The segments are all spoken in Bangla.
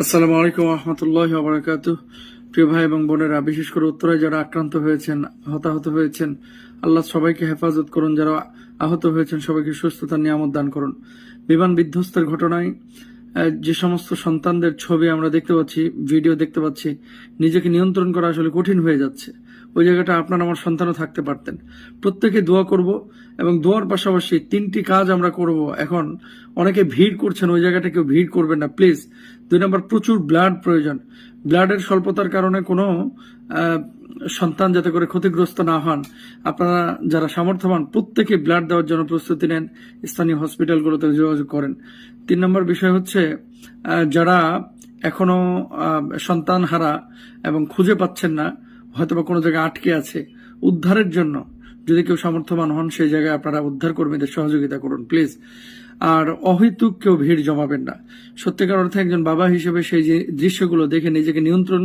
আসসালামু আলাইকুম রহমতুল্লাহি ওয়া বারাকাতুহু। প্রিয় ভাই এবং বোনেরা, বিশেষ করে উত্তরায় যারা আক্রান্ত হয়েছেন, হতাহত হয়েছেন, আল্লাহ সবাইকে হেফাজত করুন। যারা আহত হয়েছেন সবাইকে সুস্থতার নিয়ামত দান করুন। বিমান বিধ্বস্তের ঘটনায় যে সমস্ত সন্তানদের ছবি আমরা দেখতে পাচ্ছি, ভিডিও দেখতে পাচ্ছি, নিজেকে নিয়ন্ত্রণ করা আসলে কঠিন হয়ে যাচ্ছে। ওই জায়গাটা আপনার আমার সন্তানও থাকতে পারতেন। প্রত্যেকে দোয়া করব এবং দোয়ার পাশাপাশি 3টি কাজ আমরা করব। এখন অনেকে ভিড় করছেন, ওই জায়গাটা কেউ ভিড় করবেন না প্লিজ। 2 নম্বর, প্রচুর ব্লাড প্রয়োজন। ব্লাডের স্বল্পতার কারণে কোনো সন্তান যাতে করে ক্ষতিগ্রস্ত না হন, আপনারা যারা সামর্থ্যবান প্রত্যেকে ব্লাড দেওয়ার জন্য প্রস্তুতি নেন, স্থানীয় হসপিটালগুলোতে যোগাযোগ করেন। 3 নম্বর বিষয় হচ্ছে, যারা এখনো সন্তান হারা এবং খুঁজে পাচ্ছেন না, হয়তোবা কোনো জায়গায় আটকে আছে, উদ্ধারের জন্য যদি কেউ সামর্থ্যবান হন সেই জায়গায় আপনারা উদ্ধার কর্মীদের সহযোগিতা করুন প্লিজ। আর অহেতুক কেউ ভিড় জমাবেন না। সত্যিকার অর্থে একজন বাবা হিসেবে সেই যে দৃশ্যগুলো দেখে নিজেকে নিয়ন্ত্রণ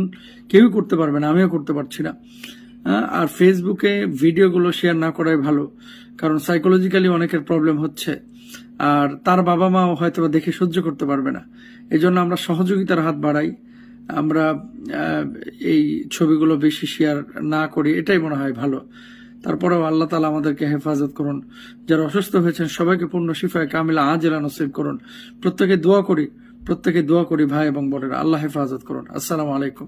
কেউই করতে পারবে না, আমিও করতে পারছি না। আর ফেসবুকে ভিডিওগুলো শেয়ার না করাই ভালো, কারণ সাইকোলজিক্যালি অনেকের প্রবলেম হচ্ছে, আর তার বাবা মাও হয়তো দেখে সহ্য করতে পারবে না। এই জন্য আমরা সহযোগিতার হাত বাড়াই, আমরা এই ছবিগুলো বেশি শেয়ার না করি, এটাই মনে হয় ভালো। তারপরেও আল্লাহ তাআলা আমাদেরকে হেফাজত করুন। যারা অসুস্থ হয়েছেন সবাইকে পূর্ণ শিফায়ে কামিলা আজেলা নসিব করুন। প্রত্যেকে দোয়া করি ভাই এবং বোনেরা, আল্লাহ হেফাজত করুন। আসসালামু আলাইকুম।